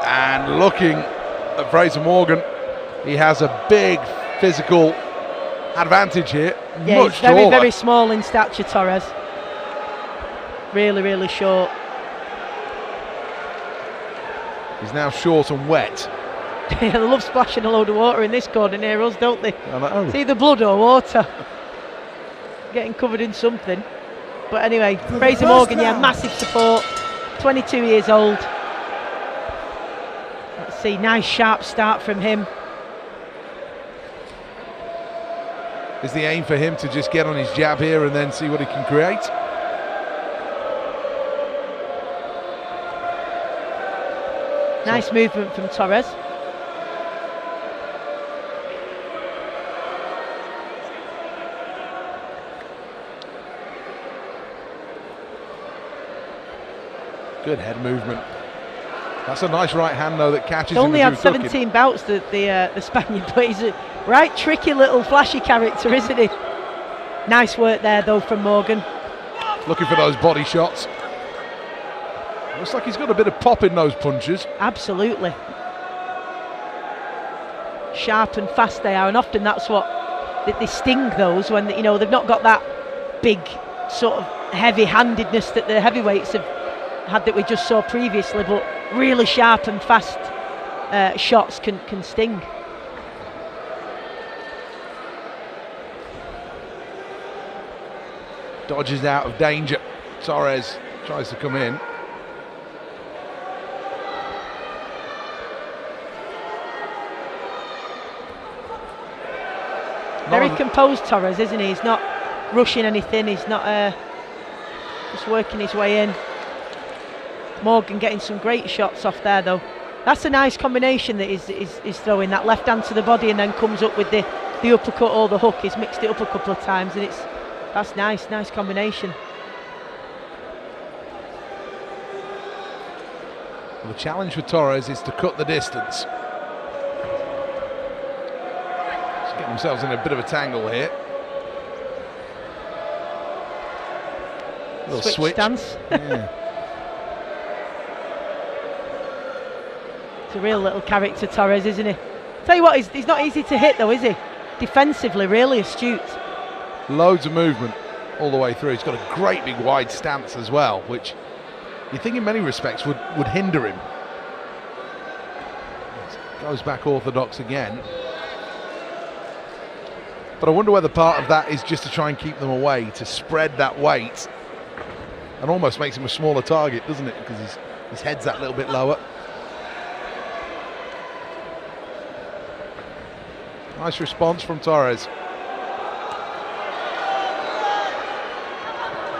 And looking at Frazer Morgan, he has a big physical advantage here. Yeah, much he's very, taller. very small in stature, Torres. Really, really short. He's now short and wet. They love splashing a load of water in this corner near us, don't they? I know. It's either blood or water. Getting covered in something. But anyway, Frazer Morgan, yeah, massive support. 22 years old. Let's see, nice sharp start from him. Is the aim for him to just get on his jab here and then see what he can create? Nice movement from Torres. Good head movement. That's a nice right hand though that catches He's him. only as had he was 17 looking. bouts, the Spaniard, but he's a right tricky little flashy character, isn't he? Nice work there though from Morgan. Looking for those body shots. Looks like he's got a bit of pop in those punches. Absolutely. Sharp and fast they are, and often that's what they sting those when they've not got that big sort of heavy-handedness that the heavyweights have had that we just saw previously, but really sharp and fast shots can sting. Dodges out of danger. Torres tries to come in. Very composed Torres, isn't he? He's not rushing anything. He's not just working his way in. Morgan getting some great shots off there though. That's a nice combination that he's throwing, that left hand to the body and then comes up with the uppercut or the hook. He's mixed it up a couple of times and that's nice combination. Well, the challenge for Torres is to cut the distance. He's getting themselves in a bit of a tangle here. Little switch stance. Yeah. It's a real little character, Torres, isn't he? Tell you what, he's not easy to hit though, is he? Defensively, really astute. Loads of movement all the way through. He's got a great big wide stance as well, which you think in many respects would hinder him. Goes back orthodox again. But I wonder whether part of that is just to try and keep them away, to spread that weight, and almost makes him a smaller target, doesn't it? Because his head's that little bit lower. Nice response from Torres.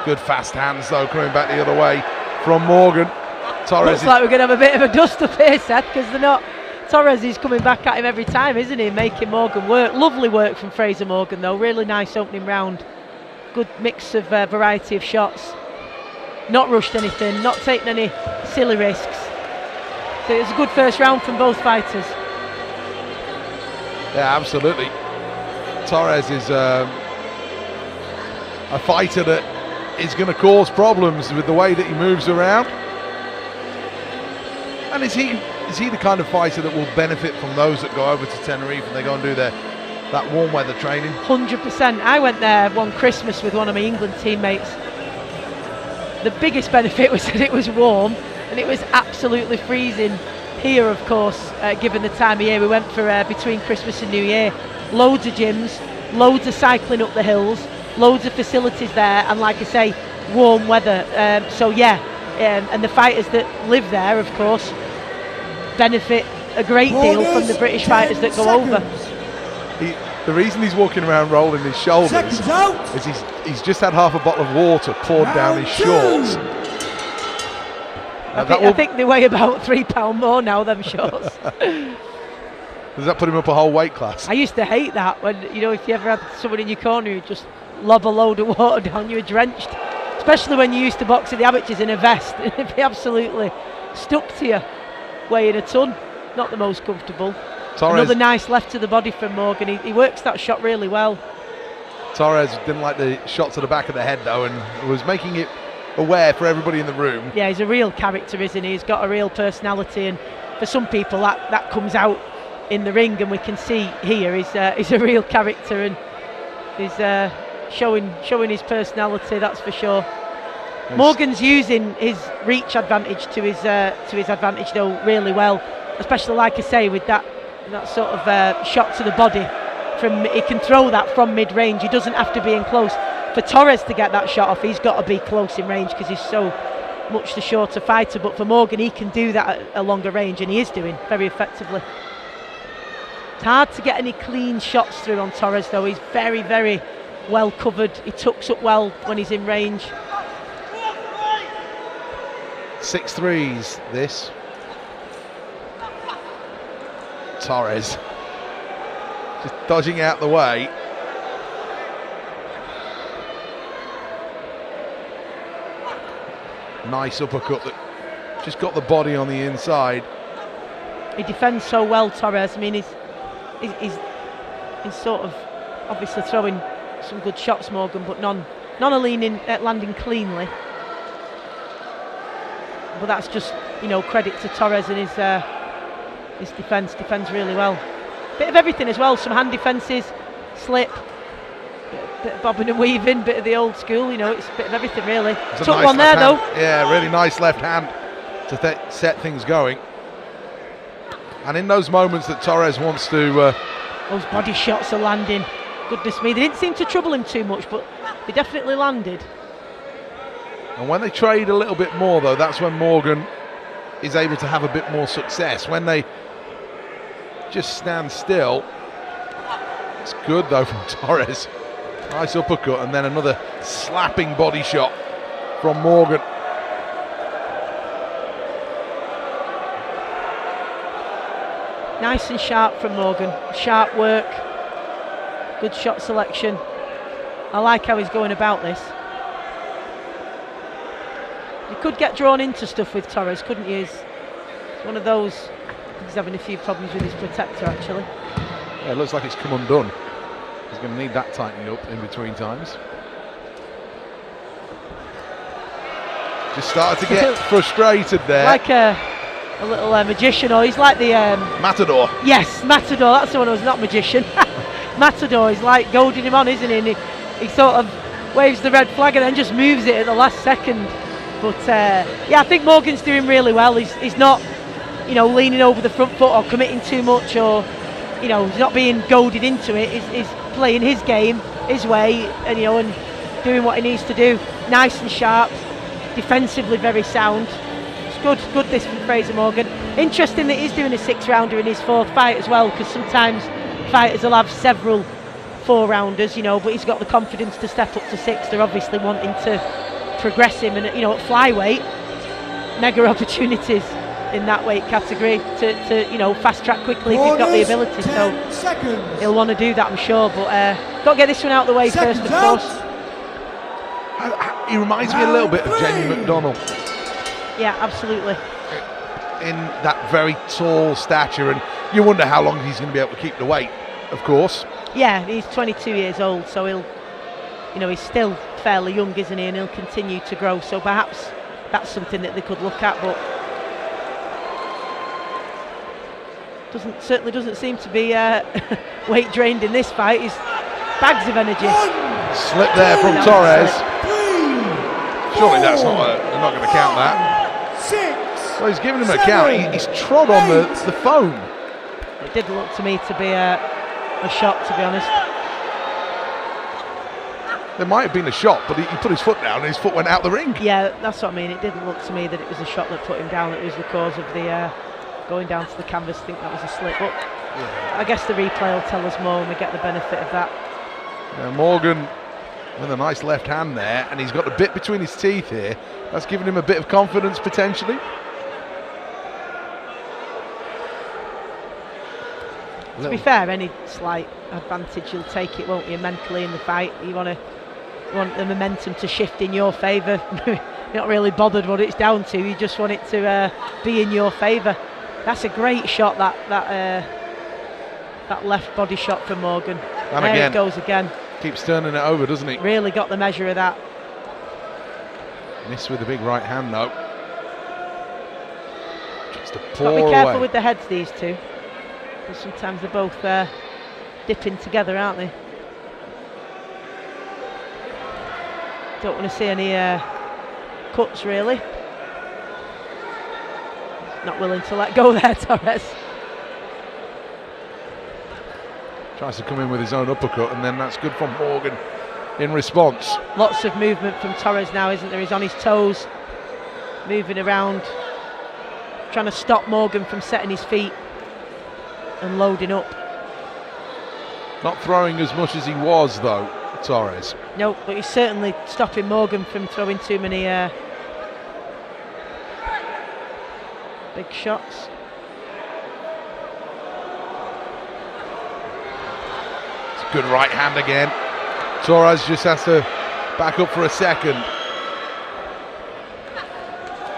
Good fast hands though, coming back the other way from Morgan. Torres looks like we're going to have a bit of a dust up here, Seth, because they're not. Torres is coming back at him every time, isn't he? Making Morgan work. Lovely work from Frazer Morgan though. Really nice opening round. Good mix of variety of shots. Not rushed anything, not taking any silly risks. So it was a good first round from both fighters. Yeah, absolutely. Torres is a fighter that is going to cause problems with the way that he moves around. And is he the kind of fighter that will benefit from those that go over to Tenerife and they go and do that warm weather training? 100%. I went there one Christmas with one of my England teammates. The biggest benefit was that it was warm and it was absolutely freezing here, of course, given the time of year. We went for between Christmas and New Year. Loads of gyms, loads of cycling up the hills, loads of facilities there, and like I say, warm weather. So yeah, and the fighters that live there, of course, benefit a great deal from the British fighters that go over. The reason he's walking around rolling his shoulders is he's just had half a bottle of water poured down his shorts. I think they weigh about £3 more now, them shorts. Does that put him up a whole weight class? I used to hate that when, if you ever had someone in your corner who just lob a load of water down, you were drenched. Especially when you used to box at the amateurs in a vest. It'd be absolutely stuck to you, weighing a ton. Not the most comfortable. Torres, another nice left to the body from Morgan. He works that shot really well. Torres didn't like the shot to the back of the head though, and was making it aware for everybody in the room. Yeah, he's a real character, isn't he? He's got a real personality, and for some people that comes out in the ring, and we can see here he's a real character and is showing his personality, that's for sure. Yes. Morgan's using his reach advantage to his advantage though really well, especially like I say with that sort of shot to the body. He can throw that from mid-range. He doesn't have to be in close. For Torres to get that shot off, he's got to be close in range because he's so much the shorter fighter. But for Morgan, he can do that at a longer range, and he is doing very effectively. It's hard to get any clean shots through on Torres though. He's very, very well covered. He tucks up well when he's in range. 6 threes this. Torres just dodging out the way. Nice uppercut that just got the body on the inside. He defends so well, Torres. I mean, he's sort of obviously throwing some good shots, Morgan, but none are landing cleanly. But that's just, credit to Torres and his defence. Defends really well. Bit of everything as well. Some hand defences, slip, bit of bobbing and weaving, bit of the old school. It's a bit of everything really. Took nice one there though. Yeah, really nice left hand to set things going. And in those moments that Torres wants to, those body shots are landing. Goodness me, they didn't seem to trouble him too much, but they definitely landed. And when they trade a little bit more though, that's when Morgan is able to have a bit more success. When they just stand still, it's good though from Torres. Nice uppercut and then another slapping body shot from Morgan. Nice and sharp from Morgan. Sharp work, good shot selection. I like how he's going about this. You could get drawn into stuff with Torres, couldn't you? He's one of those. He's having a few problems with his protector actually. Yeah, it looks like it's come undone. He's going to need that tightening up in between times. Just started to get frustrated there. Like a little magician, or he's like the Matador. Yes, Matador. That's the one who's not magician. Matador is like goading him on, isn't he? And he sort of waves the red flag and then just moves it at the last second. But yeah, I think Morgan's doing really well. He's not, leaning over the front foot or committing too much, or he's not being goaded into it. He's playing his game, his way, and and doing what he needs to do. Nice and sharp, defensively very sound. It's good this from Frazer Morgan. Interesting that he's doing a 6-rounder in his 4th fight as well, because sometimes fighters will have several 4-rounders, but he's got the confidence to step up to 6. They're obviously wanting to progress him, and at flyweight, mega opportunities in that weight category to fast track quickly if you've got the ability. So he'll want to do that, I'm sure. But got to get this one out of the way first, of course. He reminds me a little bit of Jamie McDonnell. Yeah, absolutely. In that very tall stature, and you wonder how long he's going to be able to keep the weight, of course. Yeah, he's 22 years old, so he's still fairly young, isn't he? And he'll continue to grow. So perhaps that's something that they could look at, but certainly doesn't seem to be weight drained in this fight. He's bags of energy. Slip there from Torres. Surely that's they're not going to count that. Well, he's giving him a count. He's trod on the foam. It did look to me to be a shot, to be honest. There might have been a shot, but he put his foot down and his foot went out the ring. Yeah, that's what I mean. It didn't look to me that it was a shot that put him down. It was the cause of the going down to the canvas. I think that was a slip. But yeah, I guess the replay will tell us more when we get the benefit of that. Now Morgan with a nice left hand there, and he's got a bit between his teeth here. That's given him a bit of confidence potentially. To be fair, any slight advantage you'll take it, won't you, mentally in the fight? You want the momentum to shift in your favour. You're not really bothered what it's down to. You just want it to be in your favour. That's a great shot. That left body shot from Morgan. And there again, it goes again. Keeps turning it over, doesn't he? Really got the measure of that. Miss with a big right hand though. Tries to 4 Got to be careful away. with the heads, these two. Because sometimes they're both dipping together, aren't they? Don't want to see any cuts, really. Not willing to let go there, Torres. Tries to come in with his own uppercut, and then that's good from Morgan in response. Lots of movement from Torres now, isn't there? He's on his toes, moving around, trying to stop Morgan from setting his feet and loading up. Not throwing as much as he was, though, Torres. No, but he's certainly stopping Morgan from throwing too many big shots. It's a good right hand again. Torres just has to back up for a second.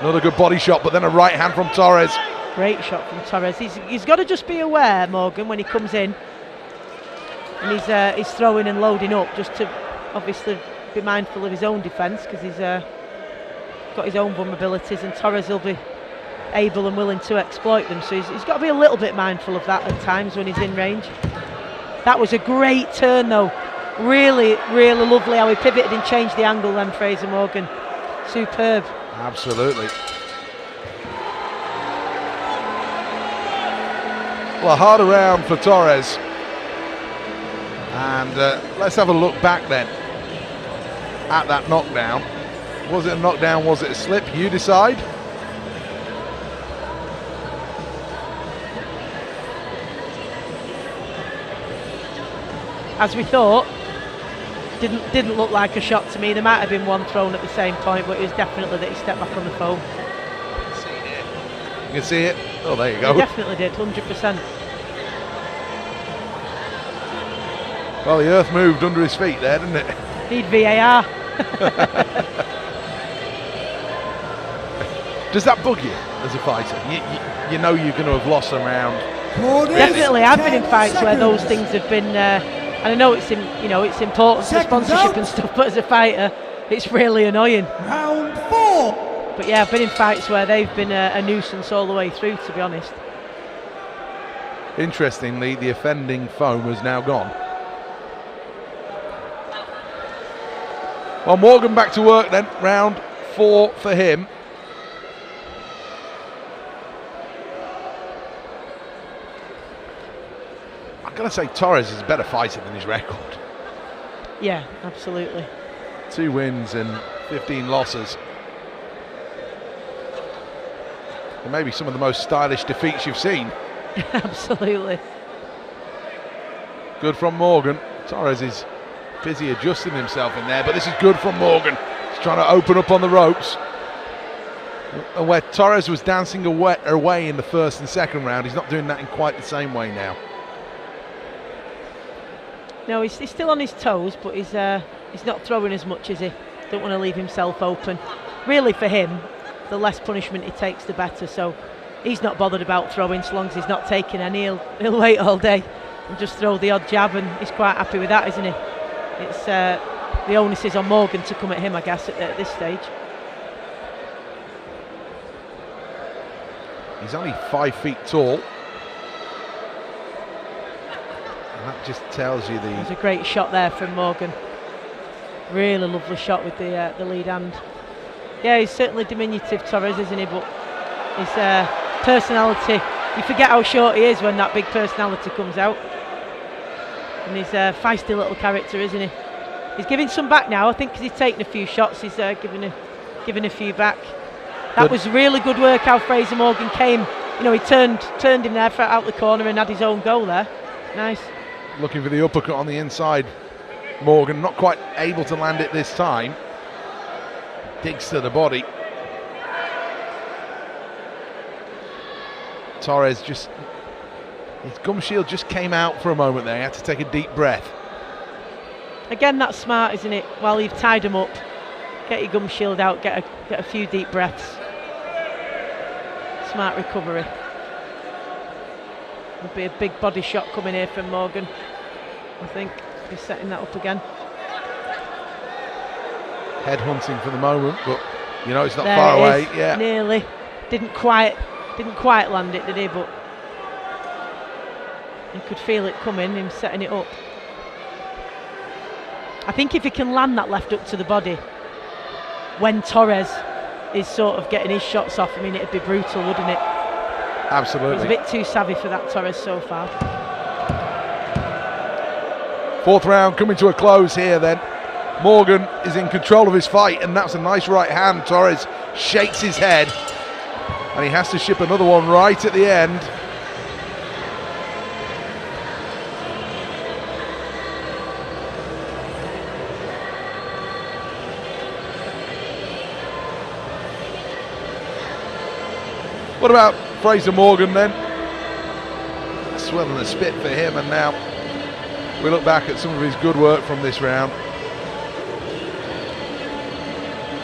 Another good body shot, but then a right hand from Torres. Great shot from Torres. He's got to just be aware, Morgan, when he comes in and he's throwing and loading up, just to obviously be mindful of his own defence, because he's got his own vulnerabilities, and Torres will be able and willing to exploit them. So he's got to be a little bit mindful of that at times when he's in range. That was a great turn, though. Really, really lovely how he pivoted and changed the angle then, Frazer Morgan. Superb. Absolutely. Well, a harder round for Torres. And let's have a look back then at that knockdown. Was it a knockdown? Was it a slip? You decide. As we thought, didn't look like a shot to me. There might have been one thrown at the same point, but it was definitely that he stepped back on the foam. You can see it. Oh, there you go. He definitely did, 100%. Well, the earth moved under his feet there, didn't it? Need VAR. Does that bug you as a fighter? You know you're going to have lost a round. Definitely, I've been in fights where those things have been, and I know it's important for sponsorship and stuff, but as a fighter, it's really annoying. Round 4. But yeah, I've been in fights where they've been a nuisance all the way through, to be honest. Interestingly, the offending foam has now gone. Well, Morgan back to work then. Round 4 for him. I've got to say, Torres is a better fighter than his record. Yeah, absolutely. 2 wins and 15 losses. And maybe some of the most stylish defeats you've seen. Absolutely. Good from Morgan. Torres is busy adjusting himself in there, but this is good from Morgan. He's trying to open up on the ropes. And where Torres was dancing away in the first and second round, he's not doing that in quite the same way now. No, he's still on his toes, but he's not throwing as much as he. Don't want to leave himself open. Really, for him, the less punishment he takes, the better. So he's not bothered about throwing, so long as he's not taking any. He'll wait all day and just throw the odd jab, and he's quite happy with that, isn't he? It's the onus is on Morgan to come at him, I guess, at this stage. He's only 5 feet tall. And that just tells you There's a great shot there from Morgan. Really lovely shot with the lead hand. Yeah, he's certainly diminutive, Torres, isn't he? But his personality, you forget how short he is when that big personality comes out. And he's a feisty little character, isn't he? He's giving some back now, I think, because he's taken a few shots. He's giving a few back. That was really good work how Frazer Morgan came. You know, he turned him there out the corner and had his own goal there. Nice. Looking for the uppercut on the inside. Morgan not quite able to land it this time. Digs to the body. Torres just, his gum shield just came out for a moment there. He had to take a deep breath. Again, that's smart, isn't it? While you've tied him up, get your gum shield out, get a few deep breaths. Smart recovery. There'll be a big body shot coming here from Morgan, I think. He's setting that up again. Head hunting for the moment, but you know it's not There far it away. is, Yeah, nearly. Didn't quite Didn't quite land it, did he? But you could feel it coming, him setting it up. I think if he can land that left hook to the body when Torres is sort of getting his shots off, I mean, it'd be brutal, wouldn't it? Absolutely. He's a bit too savvy for that, Torres, so far. Fourth round coming to a close here then. Morgan is in control of his fight, and that's a nice right hand. Torres shakes his head, and he has to ship another one right at the end. What about Frazer Morgan then? Swell and a spit for him, and now we look back at some of his good work from this round.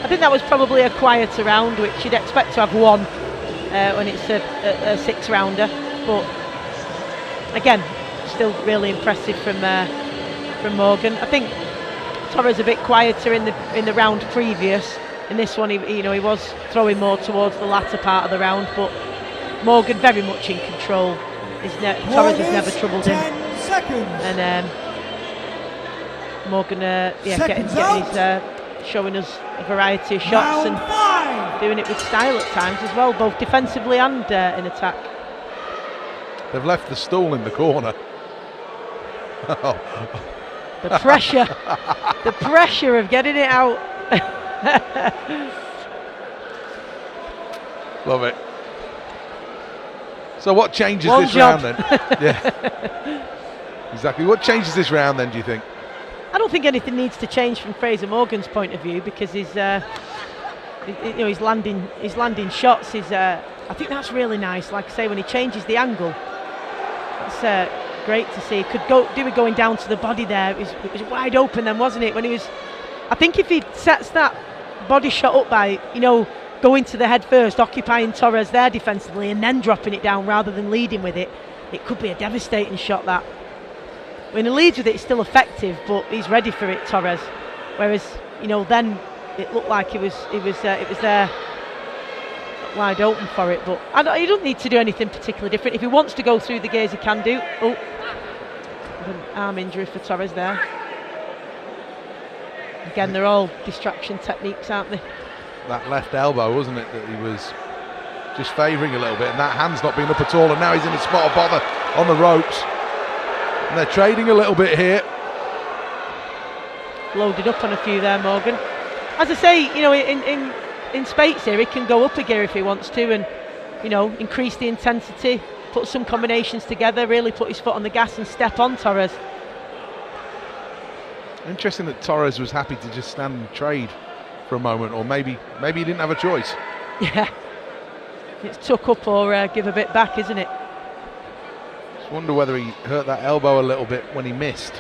I think that was probably a quieter round, which you'd expect to have won when it's a six-rounder. But again, still really impressive from Morgan. I think Torres a bit quieter in the round previous. In this one, he was throwing more towards the latter part of the round, but Morgan very much in control. Torres has never troubled him. 10 seconds. And Morgan, getting his, showing us a variety of shots Round and 5. doing it with style at times as well, both defensively and in attack. They've left the stool in the corner. The pressure, the pressure of getting it out. Love it. So what changes One this job. round then? Yeah, exactly. What changes this round then, do you think? I don't think anything needs to change from Frazer Morgan's point of view, because he's landing shots. I think that's really nice. Like I say, when he changes the angle, it's great to see. Could do it going down to the body there. It was wide open then, wasn't it? When he was, I think if he sets that body shot up by going to the head first, occupying Torres there defensively, and then dropping it down rather than leading with it, it could be a devastating shot. That when he leads with it, it's still effective, but he's ready for it, Torres. Whereas then it looked like it was there wide open for it. But he don't need to do anything particularly different. If he wants to go through the gears, he can do. Oh, an arm injury for Torres there. Again, they're all distraction techniques, aren't they? That left elbow, wasn't it, that he was just favouring a little bit, and that hand's not been up at all, and now he's in a spot of bother on the ropes. And they're trading a little bit here. Loaded up on a few there, Morgan. As I say, in Spates here, he can go up a gear if he wants to, and increase the intensity, put some combinations together, really put his foot on the gas and step on Torres. Interesting that Torres was happy to just stand and trade for a moment, or maybe he didn't have a choice. Yeah, it's tuck up or give a bit back, isn't it? Just wonder whether he hurt that elbow a little bit when he missed.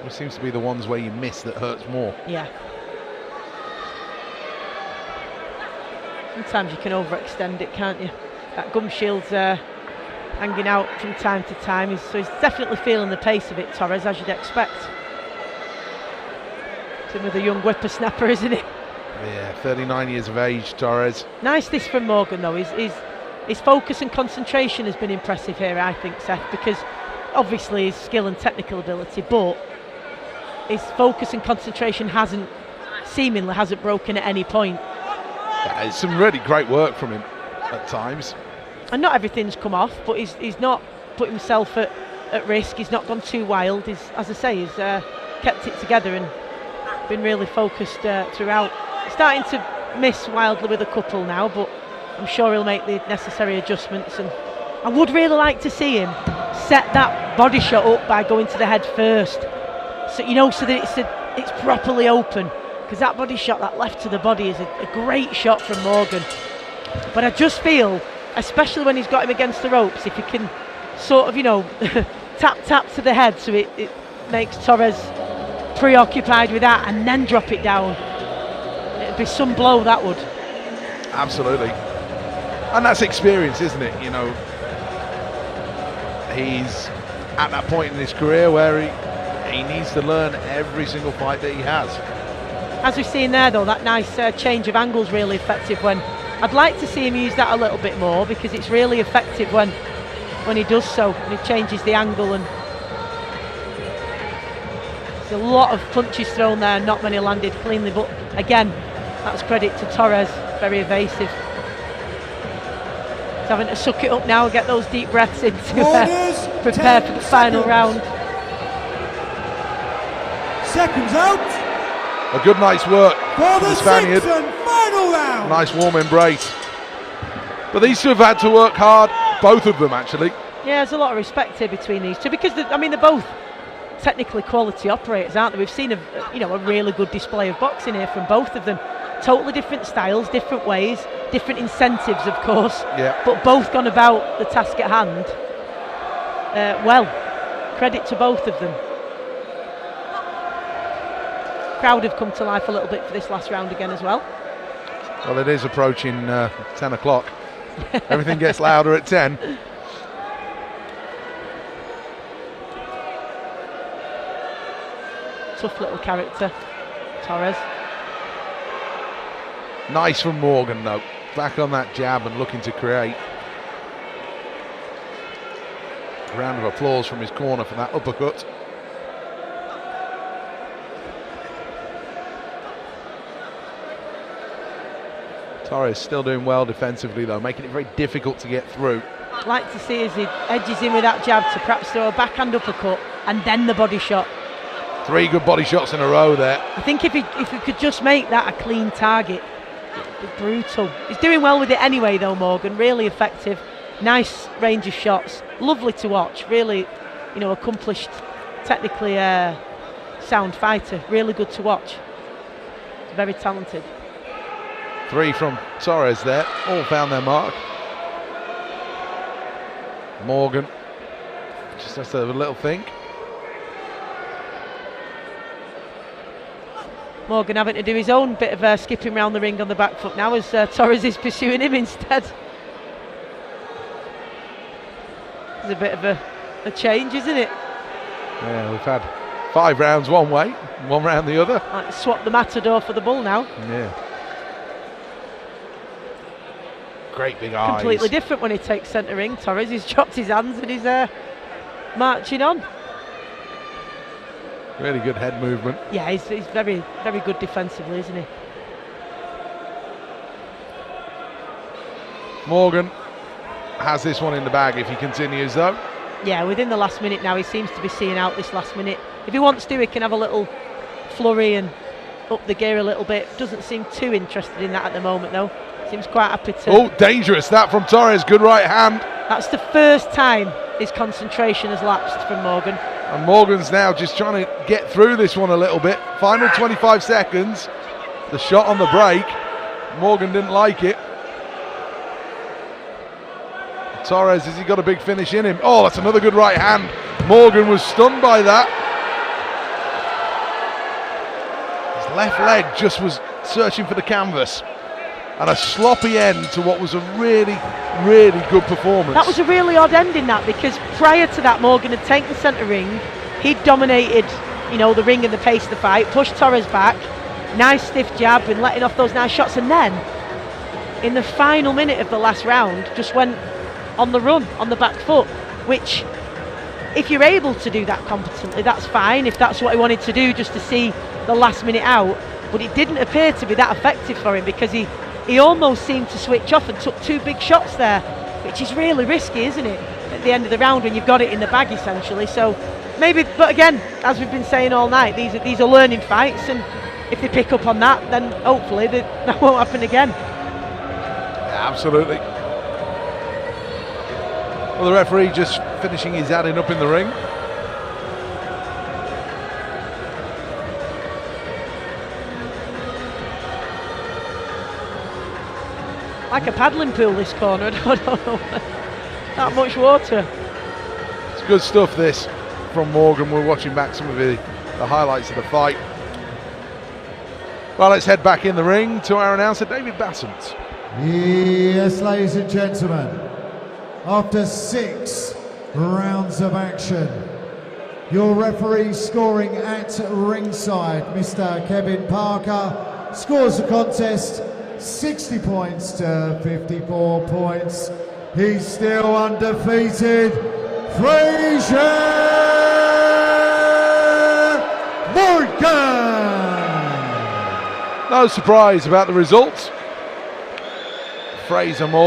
It seems to be the ones where you miss that hurts more. Yeah. Sometimes you can overextend it, can't you? That gum shield's hanging out from time to time, so he's definitely feeling the pace of it, Torres, as you'd expect. With a young whippersnapper, isn't it? Yeah, 39 years of age, Torres. Nice this from Morgan though. His focus and concentration has been impressive here, I think, Seth, because obviously his skill and technical ability, but his focus and concentration seemingly hasn't broken at any point. Yeah, it's some really great work from him at times. And not everything's come off, but he's not put himself at risk. He's not gone too wild. As I say, he's kept it together and been really focused throughout. Starting to miss wildly with a couple now, but I'm sure he'll make the necessary adjustments. And I would really like to see him set that body shot up by going to the head first, so that it's properly open. Because that body shot, that left to the body, is a great shot from Morgan. But I just feel, especially when he's got him against the ropes, if he can sort of tap to the head, so it makes Torres preoccupied with that, and then drop it down. It'd be some blow, that would. Absolutely. And that's experience, isn't it? He's at that point in his career where he needs to learn every single fight that he has. As we've seen there though, that nice change of angle's really effective when I'd like to see him use that a little bit more, because it's really effective when he does so, and he changes the angle. And there's a lot of punches thrown there, not many landed cleanly, but again, that's credit to Torres, very evasive. He's having to suck it up now and get those deep breaths in to prepare for the final round. Seconds out. A good night's work For for the the Spaniard. 6th and final round. Nice warm embrace. But these two have had to work hard, both of them actually. Yeah, there's a lot of respect here between these two, because they're both technically quality operators, aren't they? We've seen a really good display of boxing here from both of them. Totally different styles, different ways, different incentives, of course. Yeah. But both gone about the task at hand well. Credit to both of them. Crowd have come to life a little bit for this last round again as well. Well, it is approaching 10 o'clock. Everything gets louder at 10. Tough little character, Torres. Nice from Morgan though. Back on that jab and looking to create. A round of applause from his corner for that uppercut. Torres still doing well defensively though, making it very difficult to get through. I'd like to see as he edges in with that jab to perhaps throw a backhand uppercut and then the body shot. 3 good body shots in a row there. I think if he could just make that a clean target, it'd be brutal. He's doing well with it anyway though, Morgan, really effective. Nice range of shots, lovely to watch, really, accomplished, technically sound fighter, really good to watch. Very talented. 3 from Torres there, all found their mark. Morgan just has to have a little think. Morgan having to do his own bit of skipping around the ring on the back foot now, as Torres is pursuing him instead. It's a bit of a change, isn't it? Yeah, we've had 5 rounds one way, 1 round the other. Like swap the matador for the bull now. Yeah. Great big eyes. Completely different when he takes centre ring. Torres, he's dropped his hands and he's marching on. Really good head movement. Yeah, he's very, very good defensively, isn't he? Morgan has this one in the bag if he continues though. Yeah, within the last minute now, he seems to be seeing out this last minute. If he wants to, he can have a little flurry and up the gear a little bit. Doesn't seem too interested in that at the moment though. Seems quite happy to. Oh, dangerous that from Torres. Good right hand. That's the first time his concentration has lapsed from Morgan. And Morgan's now just trying to get through this one a little bit. Final 25 seconds. The shot on the break. Morgan didn't like it. Torres, has he got a big finish in him? Oh, that's another good right hand. Morgan was stunned by that. His left leg just was searching for the canvas. And a sloppy end to what was a really, really good performance. That was a really odd ending, that, because prior to that, Morgan had taken the centre ring. He'd dominated, the ring and the pace of the fight, pushed Torres back, nice stiff jab and letting off those nice shots. And then, in the final minute of the last round, just went on the run, on the back foot, which, if you're able to do that competently, that's fine. If that's what he wanted to do, just to see the last minute out. But it didn't appear to be that effective for him, because he almost seemed to switch off and took 2 big shots there, which is really risky, isn't it, at the end of the round when you've got it in the bag essentially. So maybe, but again, as we've been saying all night, these are learning fights, and if they pick up on that, then hopefully that won't happen again. Yeah, absolutely. Well, the referee just finishing his adding up in the ring. Like a paddling pool, this corner. I don't know. That much water. It's good stuff, this, from Morgan. We're watching back some of the highlights of the fight. Well, let's head back in the ring to our announcer, David Bassant. Yes, ladies and gentlemen, after 6 rounds of action, your referee scoring at ringside, Mr. Kevin Parker, scores the contest 60 points to 54 points. He's still undefeated. Frazer Morgan! No surprise about the result. Frazer Morgan.